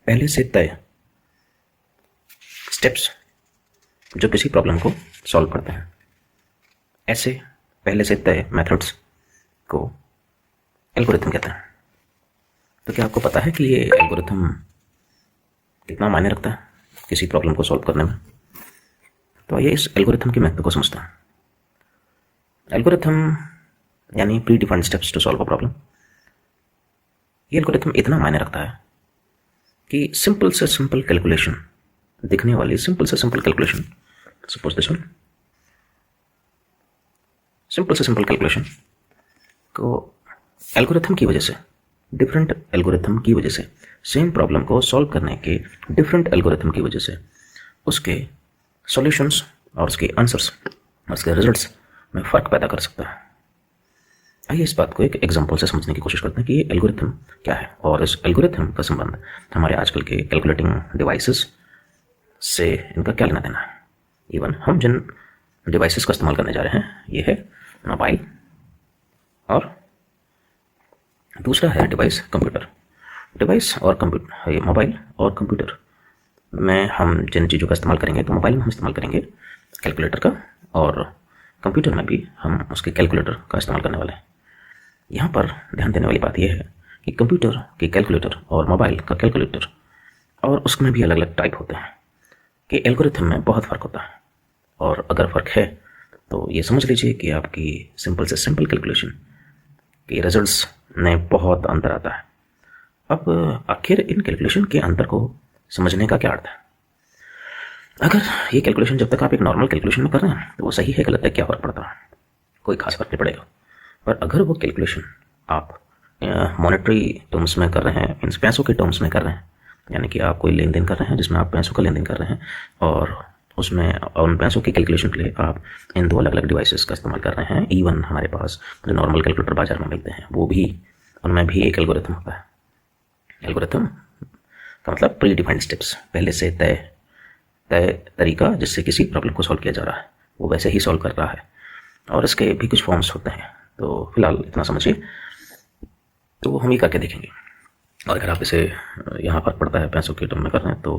पहले से तय स्टेप्स जो किसी प्रॉब्लम को सॉल्व करते हैं, ऐसे पहले से तय मेथड्स को एल्गोरिथम कहते हैं। तो क्या आपको पता है कि ये एल्गोरिथम कितना मायने रखता है किसी प्रॉब्लम को सॉल्व करने में? तो आइए इस एल्गोरिथम के महत्व को समझते हैं। एल्गोरिथम यानी predefined steps to solve a problem. ये एल्गोरिथम इतना मायने रखता है कि सिंपल से सिंपल कैलकुलेशन, दिखने वाली सिंपल से simple calculation, suppose this one, simple से सिंपल कैलकुलेशन को एल्गोरिथम की वजह से, डिफरेंट एल्गोरिथम की वजह से, सेम प्रॉब्लम को सॉल्व करने के डिफरेंट एल्गोरिथम की वजह से उसके सॉल्यूशंस और उसके आंसर्स और उसके रिजल्ट्स में फ़र्क पैदा कर सकता है। आइए इस बात को एक एग्जांपल से समझने की कोशिश करते हैं कि ये एल्गोरिथम क्या है और इस एल्गोरिथम का संबंध हमारे आजकल के कैलकुलेटिंग डिवाइसेस से इनका क्या लेना देना है। इवन हम जिन डिवाइसेस का इस्तेमाल करने जा रहे हैं ये है मोबाइल और दूसरा है डिवाइस कंप्यूटर। डिवाइस और कंप्यूटर, ये मोबाइल और कंप्यूटर में हम जिन चीज़ों का इस्तेमाल करेंगे, तो मोबाइल में हम इस्तेमाल करेंगे कैलकुलेटर का और कंप्यूटर में भी हम उसके कैलकुलेटर का इस्तेमाल करने वाले हैं। यहाँ पर ध्यान देने वाली बात यह है कि कंप्यूटर की कैलकुलेटर और मोबाइल का कैलकुलेटर और उसमें भी अलग अलग टाइप होते हैं कि एल्गोरिथम में बहुत फ़र्क होता है। और अगर फ़र्क है तो ये समझ लीजिए कि आपकी सिंपल से सिंपल कैलकुलेशन के रिजल्ट्स में बहुत अंतर आता है। अब आखिर इन कैलकुलेशन के अंतर को समझने का क्या अर्थ है? अगर ये कैलकुलेशन जब तक आप एक नॉर्मल कैलकुलेशन में कर रहे हैं तो वो सही है गलत है क्या फ़र्क पड़ता है? कोई खास फर्क नहीं पड़ेगा। पर अगर वो कैलकुलेशन आप मॉनेटरी टर्म्स में कर रहे हैं, मीन्स पैसों के टर्म्स में कर रहे हैं, यानी कि आप कोई लेन देन कर रहे हैं जिसमें आप पैसों का लेन देन कर रहे हैं और उसमें उन पैसों की कैलकुलेशन के लिए आप इन दो अलग अलग डिवाइसेस का इस्तेमाल कर रहे हैं। इवन हमारे पास जो नॉर्मल कैलकुलेटर बाजार में मिलते हैं वो भी, उनमें भी एक एल्गोरिथम होता है। एल्गोरिथम का मतलब प्री डिफाइंड स्टेप्स, पहले से तय तरीका जिससे किसी प्रॉब्लम को सॉल्व किया जा रहा है वो वैसे ही सॉल्व कर रहा है और इसके भी कुछ फॉर्म्स होते हैं। तो फिलहाल इतना समझिए, तो हम ये करके देखेंगे। और अगर आप इसे यहाँ फर्क पड़ता है पैसों के टर्म में कर रहे हैं तो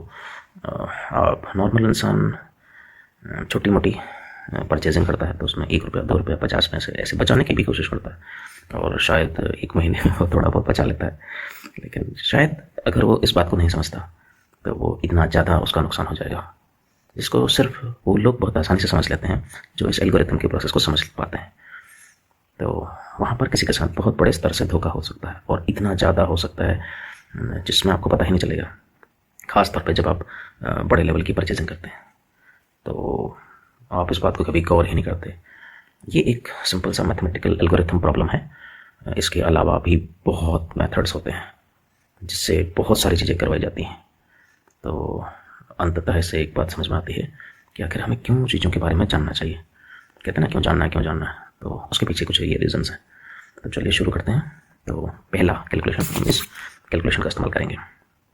आप नॉर्मल इंसान छोटी मोटी परचेजिंग करता है तो उसमें 1 रुपया 2 रुपया 50 पैसे ऐसे बचाने की भी कोशिश करता है और शायद 1 महीने में वो थोड़ा बहुत बचा लेता है। लेकिन शायद अगर वो इस बात को नहीं समझता तो वो इतना ज़्यादा उसका नुकसान हो जाएगा, जिसको सिर्फ वो लोग बहुत आसानी से समझ लेते हैं जो इस एल्गोरिथम के प्रोसेस को समझ पाते हैं। तो वहाँ पर किसी के साथ बहुत बड़े स्तर से धोखा हो सकता है और इतना ज़्यादा हो सकता है जिसमें आपको पता ही नहीं चलेगा, ख़ास तौर पे जब आप बड़े लेवल की परचेजिंग करते हैं तो आप इस बात को कभी गौर ही नहीं करते। ये एक सिंपल सा मैथमेटिकल एल्गोरिथम प्रॉब्लम है। इसके अलावा भी बहुत मेथड्स होते हैं जिससे बहुत सारी चीज़ें करवाई जाती हैं। तो अंततः इससे एक बात समझ में आती है कि आखिर हमें क्यों चीज़ों के बारे में जानना चाहिए। कहते हैं ना क्यों जानना है, क्यों जानना है, तो उसके पीछे कुछ ये रीजंस हैं। तो चलिए शुरू करते हैं। तो पहला कैलकुलेशन, हम इस कैलकुलेशन का इस्तेमाल करेंगे।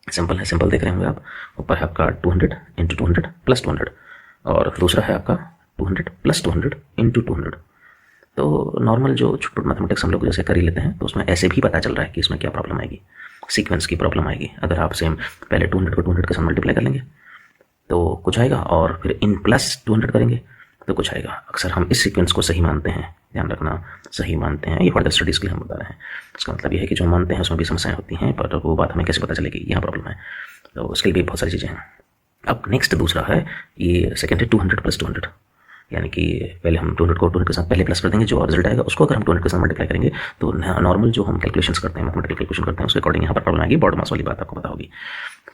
सिंपल है, सिंपल देख रहे होंगे आप, ऊपर है आपका 200 × 200 + 200 और दूसरा है आपका 200 + 200 × 200। तो नॉर्मल जो छोटे मैथमेटिक्स हम लोग जैसे कर ही लेते हैं तो उसमें ऐसे भी पता चल रहा है कि इसमें क्या प्रॉब्लम आएगी, सीक्वेंस की प्रॉब्लम आएगी। अगर आप सेम पहले 200 को 200 के साथ मल्टीप्लाई कर लेंगे तो कुछ आएगा और फिर इन प्लस 200 करेंगे तो कुछ आएगा। अक्सर हम इस सीक्वेंस को सही मानते हैं, ध्यान रखना, सही मानते हैं। ये फर्दर स्टडीज़ के लिए हम बता रहे हैं। इसका मतलब ये है कि जो हम मानते हैं उसमें भी समस्याएं होती हैं, पर वो बात हमें कैसे पता चलेगी यहाँ प्रॉब्लम है। तो उसके लिए भी बहुत सारी चीज़ें हैं। अब नेक्स्ट दूसरा है, ये सेकेंड है 200 + 200, यानी कि पहले हम 200 को 200 के साथ पहले प्लस कर देंगे, जो रिजल्ट आएगा उसको अगर हम 200 के साथ मल्टीप्लाई करेंगे तो नॉर्मल जो हम कैलकुलेशंस करते हैं, मैथमेटिकल कैलकुलेशन करते हैं, उसके अकॉर्डिंग यहाँ पर प्रॉब्लम आएगी। बॉर्ड मास वाली बात आपको पता होगी,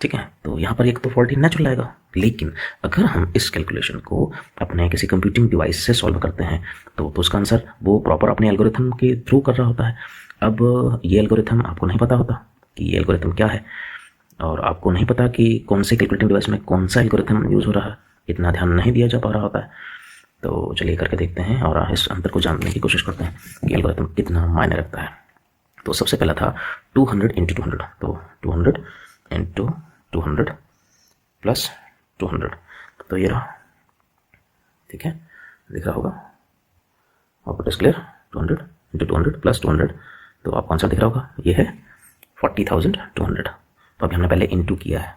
ठीक है। तो यहाँ पर एक तो फॉल्ट ही नेचुरल आएगा। लेकिन अगर हम इस कैलकुलेशन को अपने किसी कंप्यूटिंग डिवाइस से सॉल्व करते हैं तो उसका आंसर वो प्रॉपर अपने एल्गोरिथम के थ्रू कर रहा होता है। अब ये एल्गोरिथम आपको नहीं पता होता कि ये एल्गोरिथम क्या है और आपको नहीं पता कि कौन से कैलकुलेटिंग डिवाइस में कौन सा एल्गोरिथम यूज़ हो रहा है, इतना ध्यान नहीं दिया जा पा रहा होता है। तो चलिए करके देखते हैं और इस अंतर को जानने की कोशिश करते हैं कि एल्गोरिथम कितना मायने रखता है। तो सबसे पहला था 200 × 200, तो 200 × 200 + 200, तो ये रहा, ठीक है, दिख रहा होगा आपको, इट इज क्लियर। 200 × 200 + 200, तो आपको आंसर दिख रहा होगा, ये है 40,200। तो अभी हमने पहले इनटू किया है,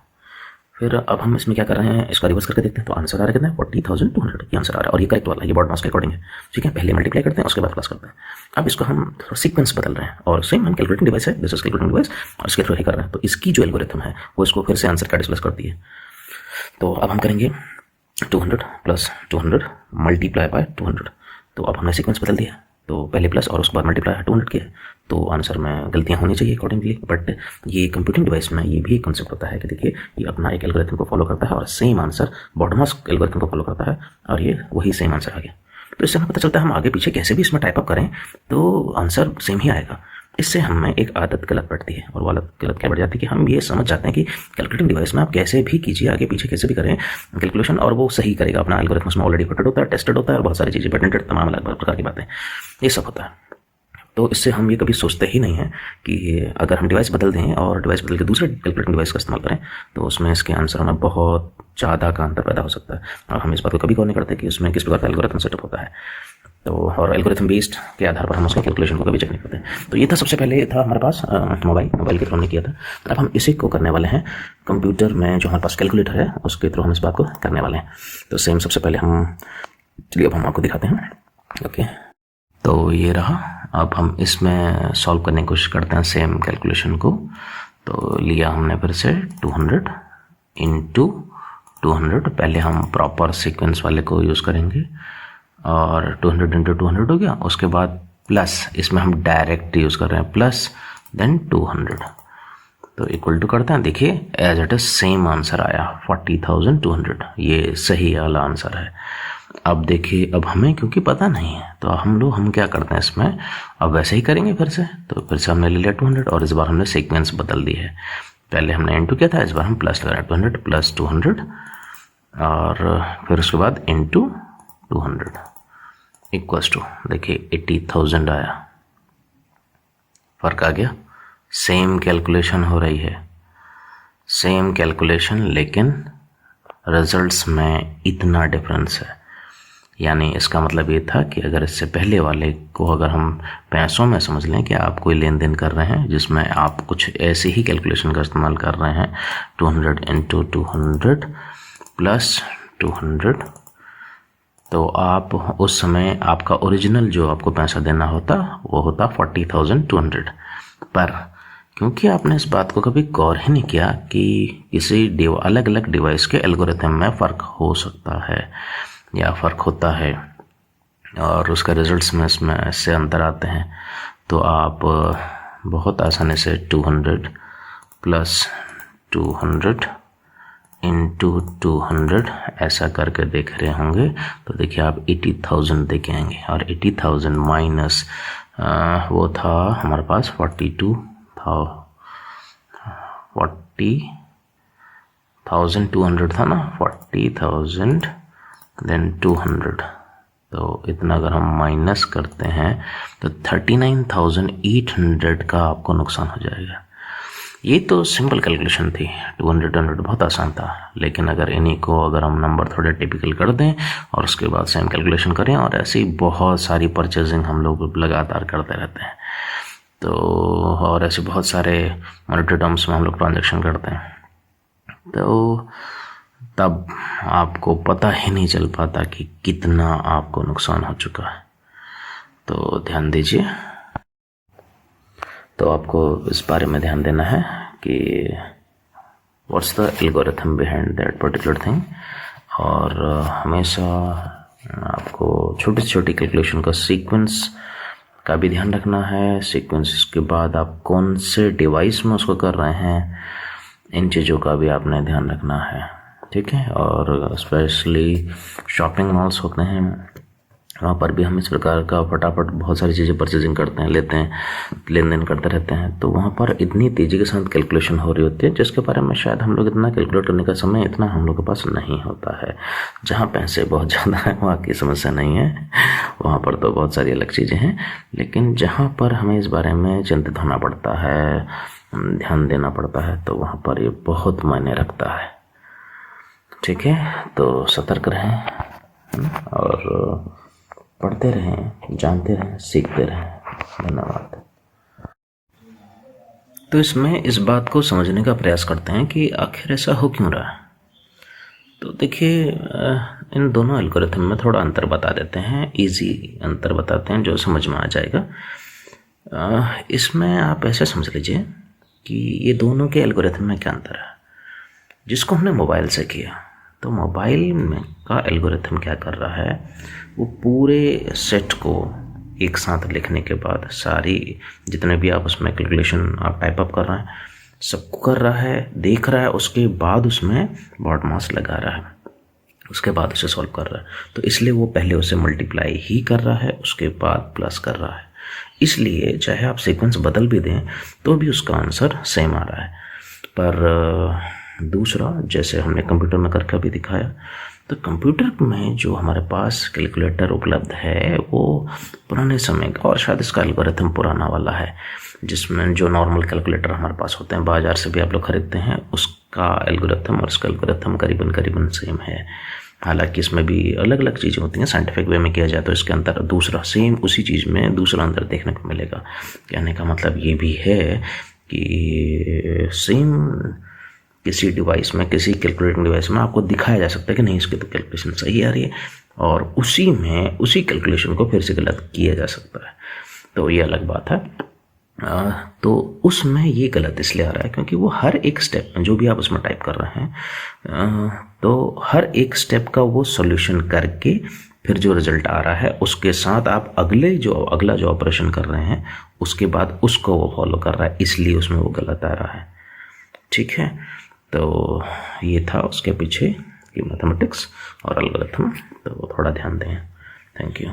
फिर अब हम इसमें क्या कर रहे हैं, इसका रिवर्स करके देखते हैं। तो आंसर आ रहा है कितना है, 40,200 ये आंसर आ रहा है, और ये करेक्ट वाला, ये बॉड मास के अकॉर्डिंग है। ठीक है, पहले मल्टीप्लाई करते हैं उसके बाद प्लस करते हैं। अब इसको हम थोड़ा सीक्वेंस बदल रहे हैं, और सेम हम कैलकुलेटिंग डिवाइस है, दिस इज कैलकुलेटिंग डिवाइस, और इसके थ्रू ही कर रहे हैं। तो इसकी जो एल्गोरिथम है वो इसको फिर से आंसर का डिस्प्लेस करती है। तो अब हम करेंगे 200 प्लस 200 मल्टीप्लाई बाय 200। तो अब हमने सीक्वेंस बदल दिया, तो पहले प्लस और उसके बाद मल्टीप्लाई 200 किया है। तो आंसर में गलतियां होनी चाहिए अकॉर्डिंगली, बट ये कंप्यूटिंग डिवाइस में ये भी कंसेप्ट होता है कि देखिए ये अपना एक एल्गोरिथम को फॉलो करता है और सेम आंसर बॉडमास एल्गोरिथम को फॉलो करता है, और ये वही सेम आंसर आ गया। तो इससे हमें पता चलता है हम आगे पीछे कैसे भी इसमें टाइप अप करें तो आंसर सेम ही आएगा। इससे हमें एक आदत गलत पड़ती है, और वो आदत गलत क्या बढ़ जाती है कि हम ये समझ जाते हैं कि कैलकुलेटिंग डिवाइस में आप कैसे भी कीजिए, आगे पीछे कैसे भी करें कैलकुलेशन, और वो सही करेगा। अपना एल्गोरिथम उसमें ऑलरेडी फिटेड होता है, टेस्टेड होता है, और बहुत सारी चीज़ें पेटेंटेड, तमाम अलग अलग प्रकार की बातें, ये सब होता है। तो इससे हम ये कभी सोचते ही नहीं हैं कि अगर हम डिवाइस बदल दें और डिवाइस बदल के दूसरे कैलकुलेटिंग डिवाइस का इस्तेमाल करें तो उसमें इसके आंसरों में बहुत ज़्यादा का अंतर पैदा हो सकता है, और हम इस बात को कभी गौर नहीं करते कि उसमें किस प्रकार का एल्गोरिथम सेटअप होता है। तो और एल्गोरिथम बेस्ड के आधार पर हम उसके कैलकुलेशन को कभी चेक नहीं करते। तो ये था, सबसे पहले ये था हमारे पास मोबाइल के थ्रू हमने किया था। अब हम इसी को करने वाले हैं कंप्यूटर में, जो हमारे पास कैलकुलेटर है उसके थ्रू हम इस बात को करने वाले हैं। तो सेम सबसे पहले हम, चलिए अब हम आपको दिखाते हैं। ओके, तो ये रहा। अब हम इसमें सॉल्व करने की कोशिश करते हैं सेम कैलकुलेशन को। तो लिया हमने फिर से 200 इंटू 200, पहले हम प्रॉपर सीक्वेंस वाले को यूज़ करेंगे, और 200 इंटू 200 हो गया। उसके बाद प्लस, इसमें हम डायरेक्ट यूज़ कर रहे हैं, प्लस देन 200, तो इक्वल टू करते हैं। देखिए as it is same answer आया 40,200, ये सही वाला आंसर है। अब देखिए, अब हमें क्योंकि पता नहीं है तो हम क्या करते हैं इसमें, अब वैसे ही करेंगे फिर से। तो फिर से हमने ले लिया 200, और इस बार हमने सीक्वेंस बदल दी है। पहले हमने इंटू किया था, इस बार हम प्लस लगा रहे हैं, 200 प्लस 200, और फिर उसके बाद इंटू 200 इक्वल्स टू, देखिए 80,000 आया। फर्क आ गया, सेम कैलकुलेशन हो रही है, सेम कैलकुलेशन, लेकिन रिजल्ट्स में इतना डिफरेंस है। यानी इसका मतलब ये था कि अगर इससे पहले वाले को अगर हम पैसों में समझ लें कि आप कोई लेन देन कर रहे हैं जिसमें आप कुछ ऐसे ही कैलकुलेशन का इस्तेमाल कर रहे हैं, 200 इंटू 200 प्लस 200, तो आप उस समय आपका ओरिजिनल जो आपको पैसा देना होता वो होता 40,200। पर क्योंकि आपने इस बात को कभी गौर ही नहीं किया कि किसी अलग अलग डिवाइस के एल्गोरिथम में फ़र्क हो सकता है या फ़र्क होता है, और उसका रिजल्ट्स में इसमें इससे अंतर आते हैं, तो आप बहुत आसानी से 200 प्लस 200 इंटू 200 ऐसा करके देख रहे होंगे। तो देखिए आप 80,000 देखे आएंगे, और 80,000 माइनस वो था हमारे पास 40,200 था ना, 40,000 देन 200, तो इतना अगर हम माइनस करते हैं तो 39,800 का आपको नुकसान हो जाएगा। ये तो सिंपल कैलकुलेशन थी, 200 बहुत आसान था। लेकिन अगर इन्हीं को अगर हम नंबर थोड़े टिपिकल कर दें और उसके बाद सेम कैलकुलेशन करें, और ऐसी बहुत सारी परचेजिंग हम लोग लगातार करते रहते हैं, तो और ऐसे बहुत सारे मॉनेटरी टर्म्स में हम लोग ट्रांजेक्शन करते हैं, तो तब आपको पता ही नहीं चल पाता कि कितना आपको नुकसान हो चुका है। तो ध्यान दीजिए, तो आपको इस बारे में ध्यान देना है कि what's the algorithm behind that particular thing, और हमेशा आपको छोटी छोटी कैलकुलेशन का सीक्वेंस का भी ध्यान रखना है। सीक्वेंस के बाद आप कौन से डिवाइस में उसको कर रहे हैं, इन चीज़ों का भी आपने ध्यान रखना है, ठीक है। और स्पेशली शॉपिंग मॉल्स होते हैं, वहाँ पर भी हम इस प्रकार का फटाफट बहुत सारी चीज़ें परचेजिंग करते हैं, लेते हैं, लेन देन करते रहते हैं, तो वहाँ पर इतनी तेज़ी के साथ कैलकुलेशन हो रही होती है जिसके बारे में शायद हम लोग इतना कैलकुलेट करने का समय इतना हम लोग के पास नहीं होता है। जहाँ पैसे बहुत ज़्यादा है वहाँ की समस्या नहीं है, वहाँ पर तो बहुत सारी अलग चीज़ें हैं, लेकिन जहाँ पर हमें इस बारे में चिंतित होना पड़ता है, ध्यान देना पड़ता है, तो वहाँ पर ये बहुत मायने रखता है, ठीक है। तो सतर्क रहें और पढ़ते रहें, जानते रहें, सीखते रहें। धन्यवाद। तो इसमें इस बात को समझने का प्रयास करते हैं कि आखिर ऐसा हो क्यों रहा है। तो देखिए, इन दोनों एल्गोरिथम में थोड़ा अंतर बता देते हैं, इजी अंतर बताते हैं जो समझ में आ जाएगा। इसमें आप ऐसे समझ लीजिए कि ये दोनों के एल्गोरिथम में क्या अंतर है। जिसको हमने मोबाइल से किया, तो मोबाइल में का एल्गोरिथम क्या कर रहा है, वो पूरे सेट को एक साथ लिखने के बाद सारी जितने भी आप उसमें कैलकुलेशन आप टाइप अप कर रहे हैं सबको कर रहा है, देख रहा है, उसके बाद उसमें बॉड मास लगा रहा है, उसके बाद उसे सॉल्व कर रहा है। तो इसलिए वो पहले उसे मल्टीप्लाई ही कर रहा है, उसके बाद प्लस कर रहा है। इसलिए चाहे आप सीक्वेंस बदल भी दें तो भी उसका आंसर सेम आ रहा है। पर दूसरा, जैसे हमने कंप्यूटर में करके भी दिखाया, तो कंप्यूटर में जो हमारे पास कैलकुलेटर उपलब्ध है वो पुराने समय का, और शायद इसका एल्गोरिथम पुराना वाला है, जिसमें जो नॉर्मल कैलकुलेटर हमारे पास होते हैं, बाजार से भी आप लोग खरीदते हैं, उसका एल्गोरिथम और इसका एल्गोरिथम करीबन करीबन सेम है। हालांकि इसमें भी अलग अलग चीज़ें होती हैं, साइंटिफिक वे में किया जाए तो इसके अंदर दूसरा सेम उसी चीज़ में दूसरा अंदर देखने को मिलेगा। कहने का मतलब ये भी है कि सेम किसी डिवाइस में, किसी कैलकुलेटिंग डिवाइस में आपको दिखाया जा सकता है कि नहीं इसकी तो कैलकुलेशन सही आ रही है, और उसी में उसी कैलकुलेशन को फिर से गलत किया जा सकता है। तो ये अलग बात है। तो उसमें ये गलत इसलिए आ रहा है क्योंकि वो हर एक स्टेप में जो भी आप उसमें टाइप कर रहे हैं, तो हर एक स्टेप का वो सॉल्यूशन करके फिर जो रिजल्ट आ रहा है उसके साथ आप अगला जो ऑपरेशन कर रहे हैं उसके बाद उसको वो फॉलो कर रहा है, इसलिए उसमें वो गलत आ रहा है। ठीक है, तो ये था उसके पीछे की मैथमेटिक्स और एल्गोरिथम, तो थोड़ा ध्यान दें। Thank you.